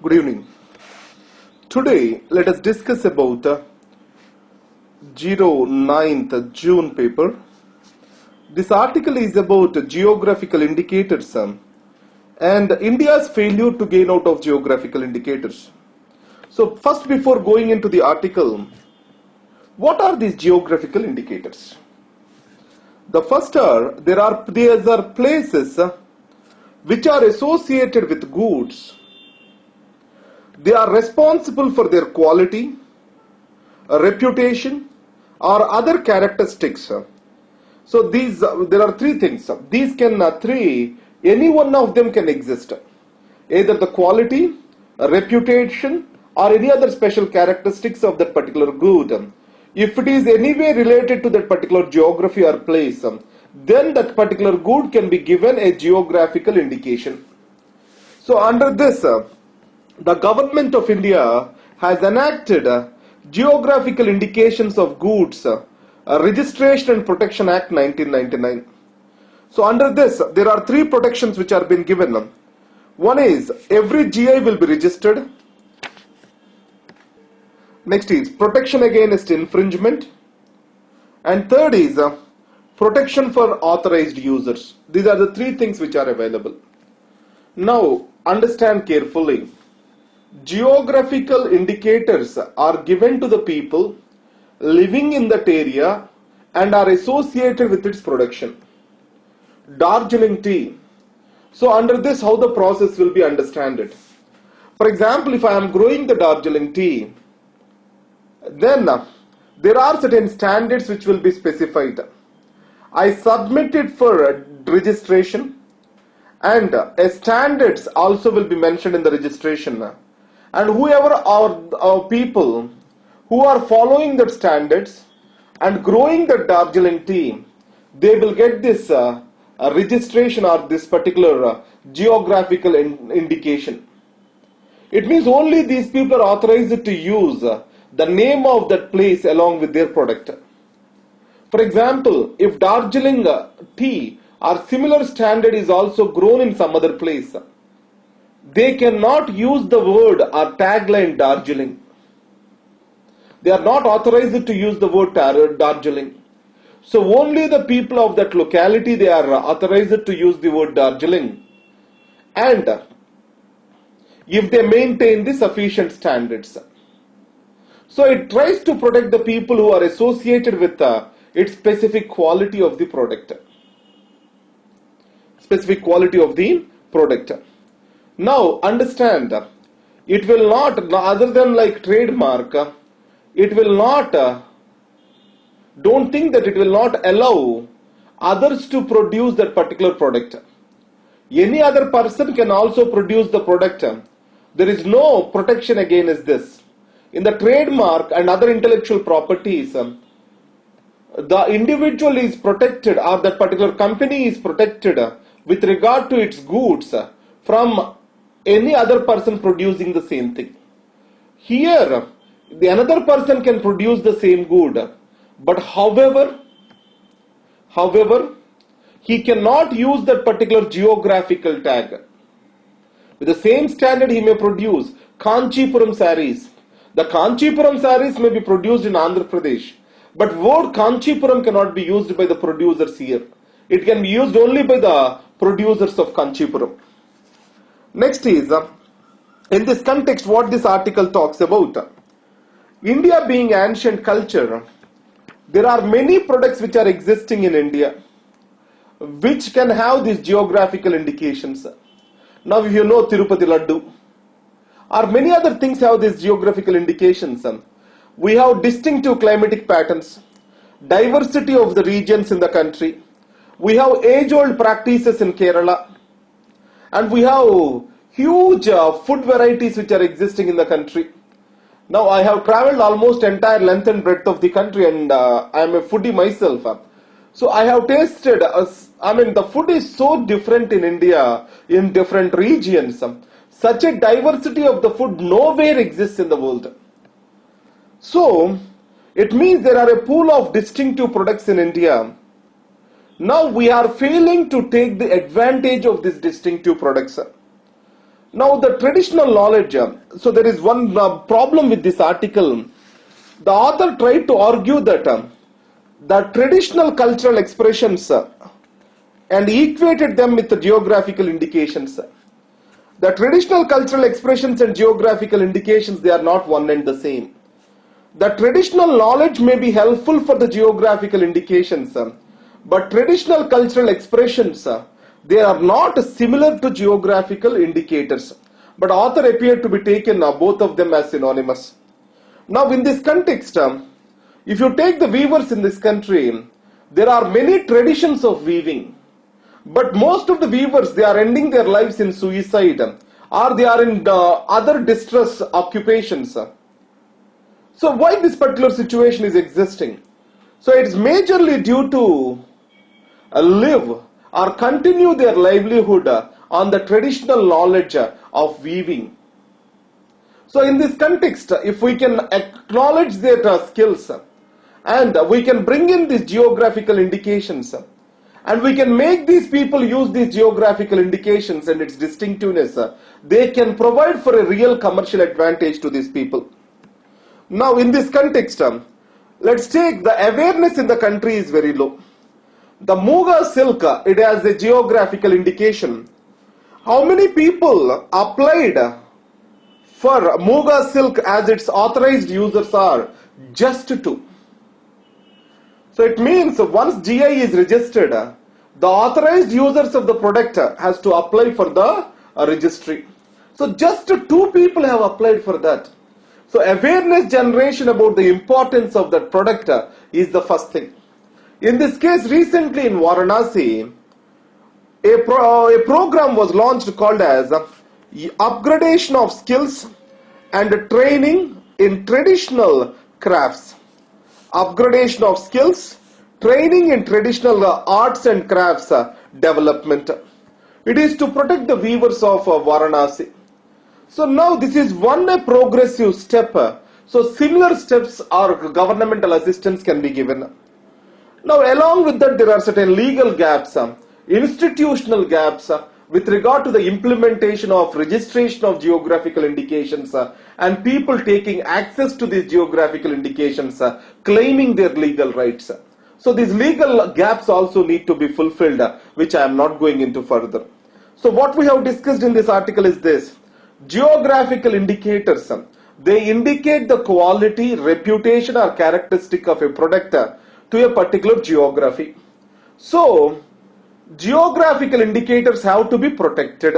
Good evening. Today, let us discuss about 09th June paper. This article is about geographical indicators and India's failure to gain out of geographical indicators. So, first, before going into the article, what are these geographical indicators? The first are, there are places which are associated with goods. They are responsible for their quality, reputation, or other characteristics. So there are three things. These can any one of them can exist. Either the quality, reputation, or any other special characteristics of that particular good. If it is anyway related to that particular geography or place, then that particular good can be given a geographical indication. So under this, the government of India has enacted Geographical Indications of Goods Registration and Protection Act 1999. So under this, there are three protections which are being given. One is every GI will be registered. Next is protection against infringement. And third is protection for authorized users. These are the three things which are available. Now understand carefully. Geographical indicators are given to the people living in that area and are associated with its production. Darjeeling tea. So under this, how the process will be understood. For example, if I am growing the Darjeeling tea, then there are certain standards which will be specified. I submit it for registration, and standards also will be mentioned in the registration. And whoever are people who are following that standards and growing the Darjeeling tea, they will get this registration or this particular geographical indication. It means only these people are authorized to use the name of that place along with their product. For example, if Darjeeling tea or similar standard is also grown in some other place, they cannot use the word or tagline Darjeeling. They are not authorized to use the word Darjeeling. So only the people of that locality, they are authorized to use the word Darjeeling. And if they maintain the sufficient standards. So it tries to protect the people who are associated with its specific quality of the product. Specific quality of the product. Now understand, it will not, other than like trademark, it will not, don't think that it will not allow others to produce that particular product. Any other person can also produce the product. There is no protection against this. In the trademark and other intellectual properties, the individual is protected, or that particular company is protected with regard to its goods from any other person producing the same thing. Here, another person can produce the same good, but however, he cannot use that particular geographical tag. With the same standard, he may produce Kanchipuram sarees. The Kanchipuram sarees may be produced in Andhra Pradesh, but word Kanchipuram cannot be used by the producers here. It can be used only by the producers of Kanchipuram. Next is, in this context, what this article talks about. India being ancient culture, there are many products which are existing in India, which can have these geographical indications. Now if you know Tirupati Laddu, or many other things have these geographical indications. We have distinctive climatic patterns, diversity of the regions in the country. We have age-old practices in Kerala. And we have huge food varieties which are existing in the country. Now I have traveled almost entire length and breadth of the country, and I am a foodie myself. So I have tasted, the food is so different in India, in different regions. Such a diversity of the food nowhere exists in the world. So it means there are a pool of distinctive products in India. Now we are failing to take the advantage of these distinctive products. Now the traditional knowledge, so there is one problem with this article. The author tried to argue that the traditional cultural expressions and equated them with the geographical indications. The traditional cultural expressions and geographical indications, they are not one and the same. The traditional knowledge may be helpful for the geographical indications, but traditional cultural expressions, they are not similar to geographical indicators. But author appeared to be taken both of them as synonymous. Now in this context, if you take the weavers in this country, there are many traditions of weaving. But most of the weavers, they are ending their lives in suicide or they are in other distress occupations. So why this particular situation is existing? So it's majorly due to live or continue their livelihood on the traditional knowledge of weaving. So in this context, if we can acknowledge their skills and we can bring in these geographical indications and we can make these people use these geographical indications and its distinctiveness, they can provide for a real commercial advantage to these people. Now in this context, let's take the awareness in the country is very low. The Muga silk, it has a geographical indication. How many people applied for Muga silk as its authorized users are? Just 2. So it means once GI is registered, the authorized users of the product has to apply for the registry. So just 2 people have applied for that. So awareness generation about the importance of that product is the first thing. In this case, recently in Varanasi, a program was launched called as upgradation of skills and training in traditional crafts. Upgradation of skills, training in traditional arts and crafts development. It is to protect the weavers of Varanasi. So now this is one progressive step. So similar steps or governmental assistance can be given. Now along with that, there are certain legal gaps, institutional gaps with regard to the implementation of registration of geographical indications and people taking access to these geographical indications, claiming their legal rights. So these legal gaps also need to be fulfilled, which I am not going into further. So what we have discussed in this article is this. Geographical indicators, they indicate the quality, reputation or characteristic of a product to a particular geography. So geographical indicators have to be protected.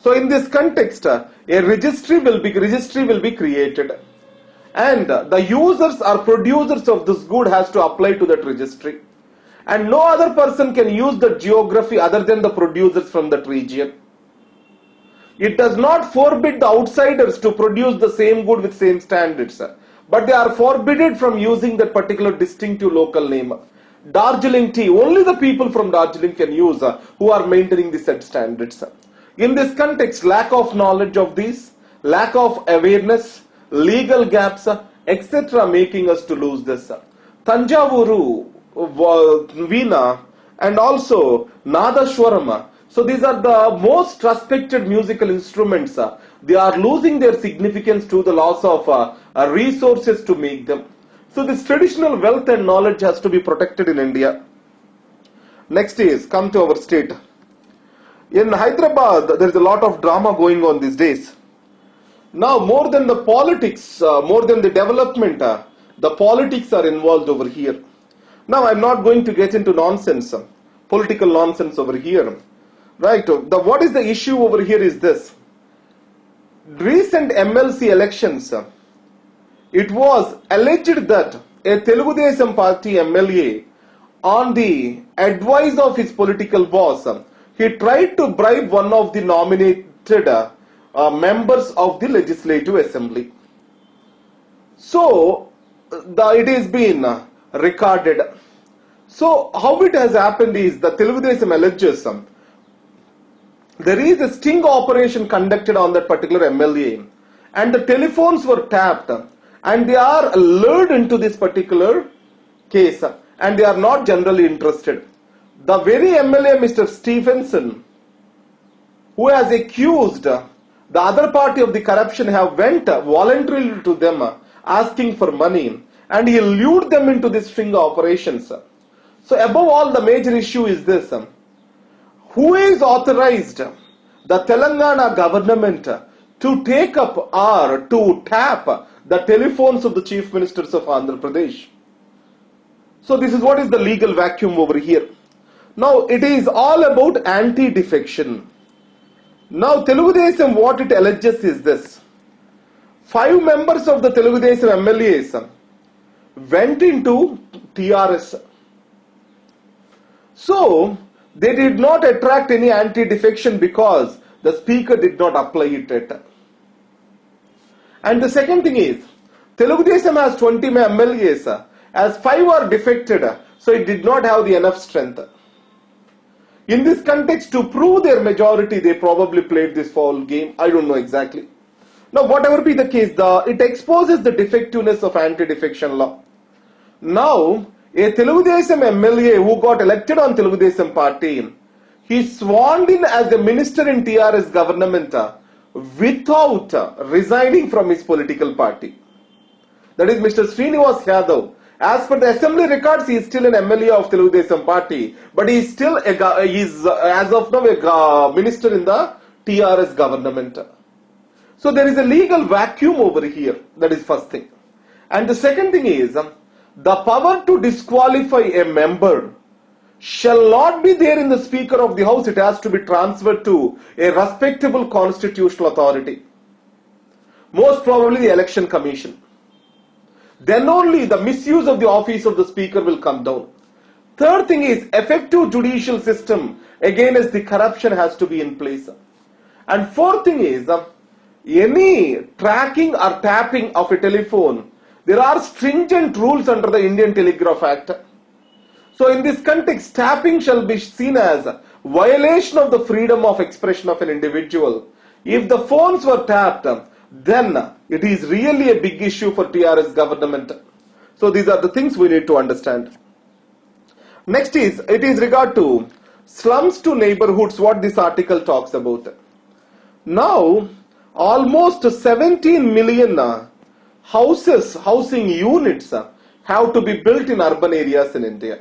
So in this context, a registry will be created, and the users or producers of this good has to apply to that registry, and no other person can use the geography other than the producers from that region. It does not forbid the outsiders to produce the same good with same standards, but they are forbidden from using that particular distinctive local name. Darjeeling tea, only the people from Darjeeling can use who are maintaining the said standards. In this context, lack of knowledge of these, lack of awareness, legal gaps, etc. making us to lose this. Tanjavuru, Veena and also Nadaswaram. So these are the most respected musical instruments. They are losing their significance to the loss of resources to make them. So this traditional wealth and knowledge has to be protected in India. Next is, come to our state. In Hyderabad, there is a lot of drama going on these days. Now more than the politics, more than the development, the politics are involved over here. Now I am not going to get into nonsense, political nonsense over here. Right, what is the issue over here is this. Recent MLC elections, it was alleged that a Telugu Desam party MLA, on the advice of his political boss, he tried to bribe one of the nominated members of the Legislative Assembly. So it is been recorded. So how it has happened is the Telugu Desam alleges there is a sting operation conducted on that particular MLA, and the telephones were tapped, and they are lured into this particular case, and they are not generally interested. The very MLA, Mr. Stephenson, who has accused the other party of the corruption have went voluntarily to them asking for money, and he lured them into this string of operations. So above all, the major issue is this: who is authorized the Telangana government to take up or to tap the telephones of the chief ministers of Andhra Pradesh? So this is what is the legal vacuum over here. Now it is all about anti-defection. Now Telugu Desam, what it alleges is this: 5 members of the Telugu Desam MLAs went into TRS. So they did not attract any anti-defection because the speaker did not apply it yet. And the second thing is, Telugu Desam has 20 MLAs, as 5 are defected, so it did not have the enough strength. In this context, to prove their majority, they probably played this foul game. I don't know exactly. Now, whatever be the case, it exposes the defectiveness of anti-defection law. Now, a Telugu Desam MLA who got elected on Telugu Desam party, he sworn in as a minister in TRS government without resigning from his political party. That is Mr. Srinivas Yadav. As per the assembly records, he is still an MLA of Telugu Desam party, but he is still as of now a minister in the TRS government. So there is a legal vacuum over here. That is first thing. And the second thing is, the power to disqualify a member shall not be there in the Speaker of the House. It has to be transferred to a respectable constitutional authority. Most probably the Election Commission. Then only the misuse of the office of the Speaker will come down. Third thing is, effective judicial system against the corruption has to be in place. And fourth thing is, any tracking or tapping of a telephone, there are stringent rules under the Indian Telegraph Act. So in this context, tapping shall be seen as a violation of the freedom of expression of an individual. If the phones were tapped, then it is really a big issue for TRS government. So these are the things we need to understand. Next is, it is regard to slums to neighborhoods, what this article talks about. Now, almost 17 million housing units have to be built in urban areas in India.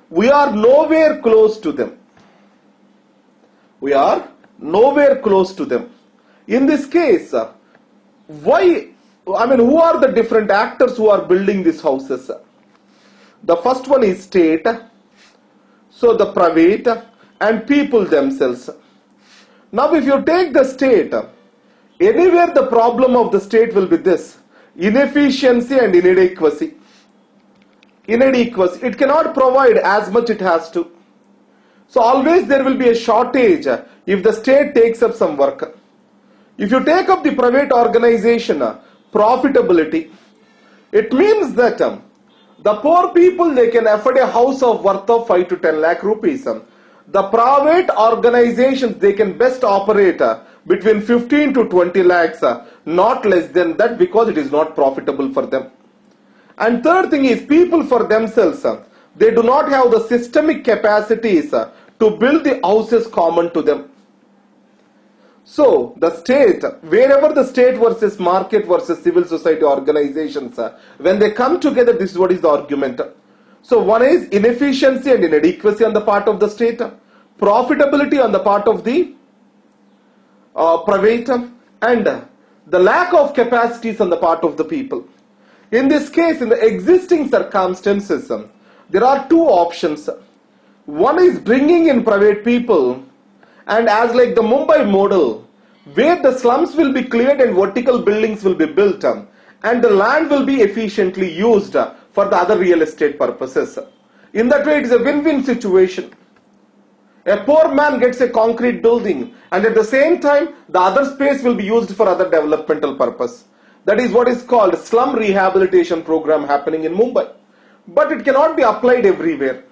We are nowhere close to them. We are nowhere close to them. In this case, who are the different actors who are building these houses? The first one is state, so the private and people themselves. Now if you take the state, anywhere the problem of the state will be this: inefficiency and inadequacy. It cannot provide as much it has to. So always there will be a shortage if the state takes up some work. If you take up the private organization, profitability, it means that the poor people, they can afford a house of worth of 5 to 10 lakh rupees. The private organizations, they can best operate between 15 to 20 lakhs, not less than that, because it is not profitable for them. And third thing is, people for themselves, they do not have the systemic capacities to build the houses common to them. So the state, wherever the state versus market versus civil society organizations, when they come together, this is what is the argument. So one is inefficiency and inadequacy on the part of the state, profitability on the part of the private, and the lack of capacities on the part of the people. In this case, in the existing circumstances, there are two options. One is bringing in private people, and as like the Mumbai model, where the slums will be cleared and vertical buildings will be built, and the land will be efficiently used for the other real estate purposes. In that way, it is a win-win situation. A poor man gets a concrete building, and at the same time, the other space will be used for other developmental purpose. That is what is called slum rehabilitation program happening in Mumbai. But it cannot be applied everywhere.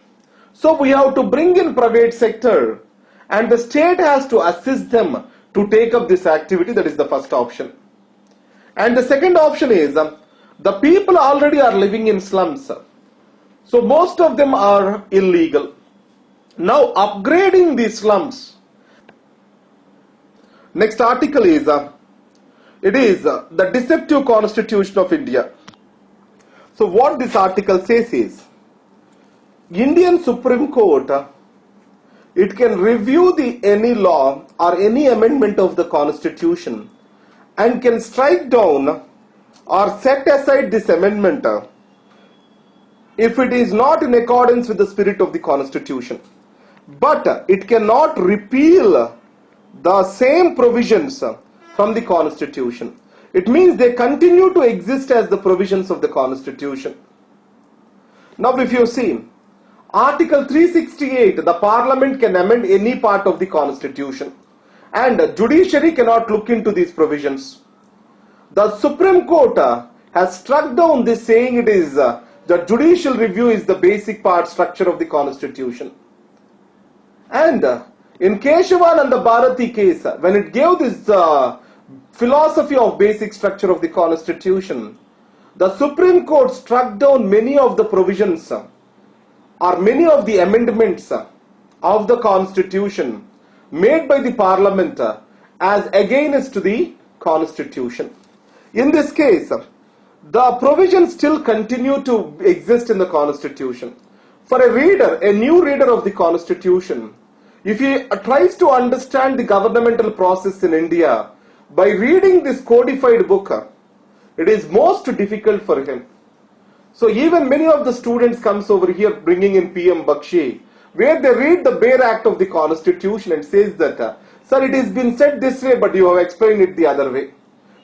So we have to bring in private sector, and the state has to assist them to take up this activity. That is the first option. And the second option is, the people already are living in slums. So most of them are illegal. Now upgrading these slums Next article is the deceptive constitution of India. So what this article says is, Indian Supreme Court, it can review any law or any amendment of the constitution and can strike down or set aside this amendment if it is not in accordance with the spirit of the constitution. But it cannot repeal the same provisions from the constitution. It means they continue to exist as the provisions of the constitution. Now if you see, Article 368, the Parliament can amend any part of the constitution and judiciary cannot look into these provisions. The Supreme Court has struck down this, saying it is the judicial review is the basic part structure of the constitution. And in Keshavananda Bharati case, when it gave this philosophy of basic structure of the constitution, the Supreme Court struck down many of the provisions or many of the amendments of the constitution made by the Parliament as against the constitution. In this case, the provisions still continue to exist in the constitution. For a reader, a new reader of the constitution, if he tries to understand the governmental process in India by reading this codified book, it is most difficult for him. So even many of the students comes over here bringing in PM Bakshi, where they read the bare act of the constitution and says that, sir, it has been said this way, but you have explained it the other way.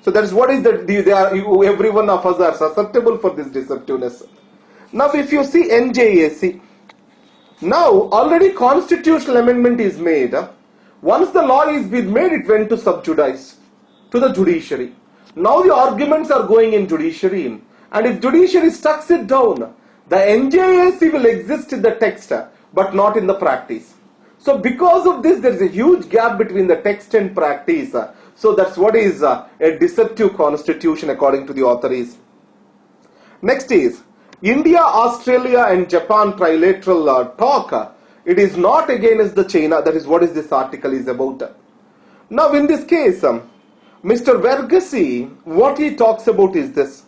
So that is what is that every one of us are susceptible for this deceptiveness. Now if you see NJAC, now already constitutional amendment is made. Once the law is been made, it went to sub judice, to the judiciary. Now the arguments are going in judiciary, and if judiciary stucks it down, the NJAC will exist in the text but not in the practice. So because of this, there is a huge gap between the text and practice. So that's what is a deceptive constitution according to the authorities. Next is India, Australia and Japan trilateral talk. It is not against the China. That is what is this article is about. Now in this case, Mr. Verghese, what he talks about is this.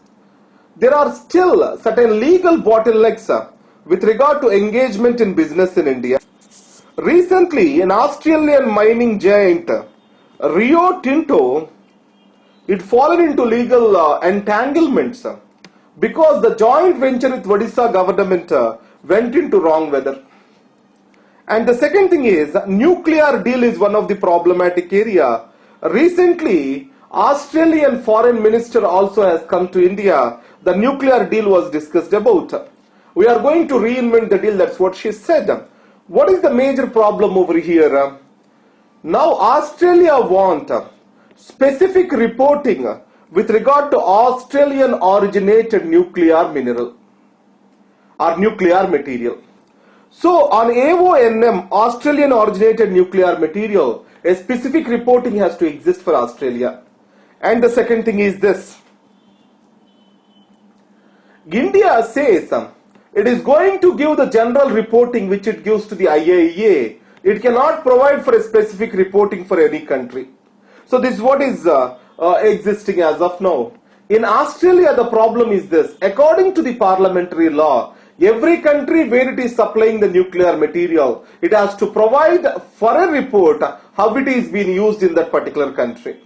There are still certain legal bottlenecks with regard to engagement in business in India. Recently, an Australian mining giant, Rio Tinto, it fallen into legal entanglements because the joint venture with Odisha government went into wrong weather. And the second thing is, nuclear deal is one of the problematic area. Recently, Australian foreign minister also has come to India. The nuclear deal was discussed about. We are going to reinvent the deal, that's what she said. What is the major problem over here? Now Australia want specific reporting with regard to Australian originated nuclear mineral or nuclear material. So on AONM, Australian originated nuclear material, a specific reporting has to exist for Australia. And the second thing is this. India says it is going to give the general reporting which it gives to the IAEA. It cannot provide for a specific reporting for any country. So this is what is existing as of now. In Australia, the problem is this. According to the parliamentary law, every country where it is supplying the nuclear material, it has to provide for a report how it is being used in that particular country.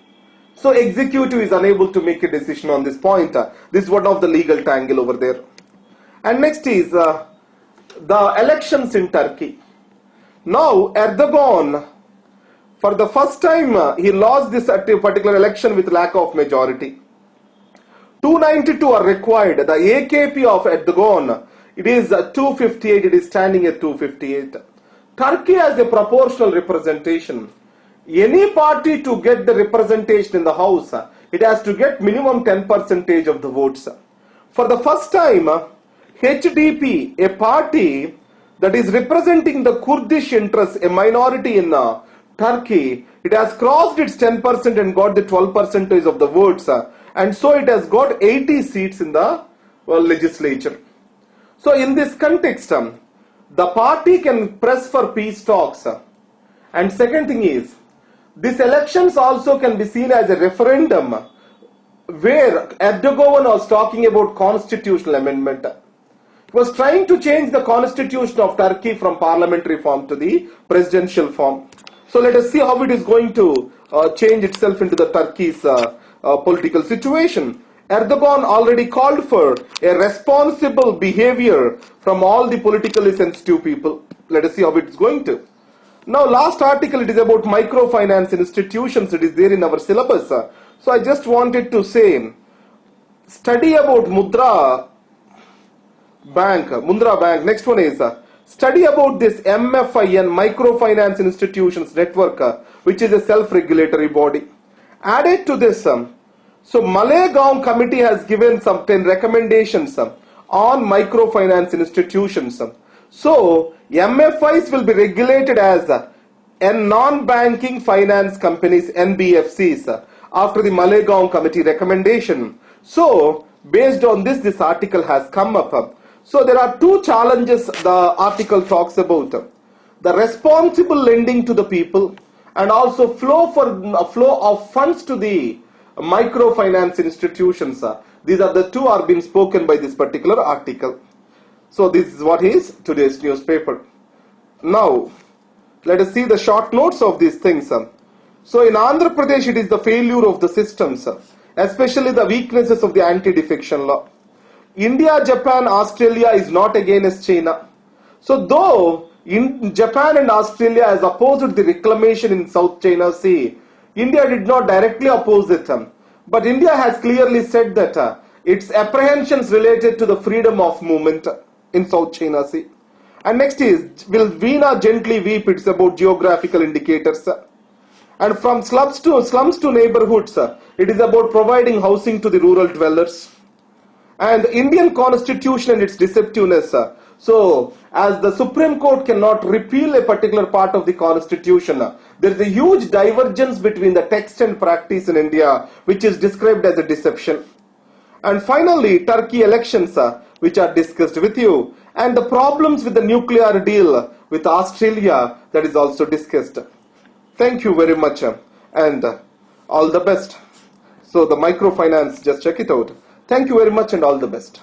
So executive is unable to make a decision on this point. This is one of the legal tangle over there. And next is the elections in Turkey. Now Erdogan, for the first time, he lost this particular election with lack of majority. 292 are required. The AKP of Erdogan, it is 258, it is standing at 258. Turkey has a proportional representation. Any party to get the representation in the house, it has to get minimum 10% of the votes. For the first time, HDP, a party that is representing the Kurdish interests, a minority in Turkey, it has crossed its 10% and got the 12% of the votes, and so it has got 80 seats in the legislature. So in this context, the party can press for peace talks. And second thing is, These elections also can be seen as a referendum where Erdogan was talking about constitutional amendment. He was trying to change the constitution of Turkey from parliamentary form to the presidential form. So let us see how it is going to change itself into the Turkey's political situation. Erdogan already called for a responsible behavior from all the politically sensitive people. Let us see how it is going to. Now, last article, it is about microfinance institutions. It is there in our syllabus. So I just wanted to say, study about Mundra Bank. Next one is study about this MFIN, Microfinance Institutions Network, which is a self-regulatory body. Added to this, so Malegaon committee has given some 10 recommendations on microfinance institutions. So MFIs will be regulated as non-banking finance companies, NBFCs, after the Malegaon committee recommendation. So based on this article has come up. So there are two challenges the article talks about: the responsible lending to the people and also flow of funds to the microfinance institutions. These are the two are being spoken by this particular article. So this is what is today's newspaper. Now let us see the short notes of these things. So in Andhra Pradesh, it is the failure of the systems, especially the weaknesses of the anti-defection law. India, Japan, Australia is not against China. So though in Japan and Australia has opposed the reclamation in South China Sea, India did not directly oppose it. But India has clearly said that its apprehensions related to the freedom of movement in South China Sea. And next is, will Veena gently weep? It's about geographical indicators. And from slums to neighborhoods, it is about providing housing to the rural dwellers. And the Indian constitution and its deceptiveness. So, as the Supreme Court cannot repeal a particular part of the constitution, there is a huge divergence between the text and practice in India, which is described as a deception. And finally, Turkey elections, which are discussed with you, and the problems with the nuclear deal with Australia, that is also discussed. Thank you very much, and all the best. So the microfinance, just check it out. Thank you very much and all the best.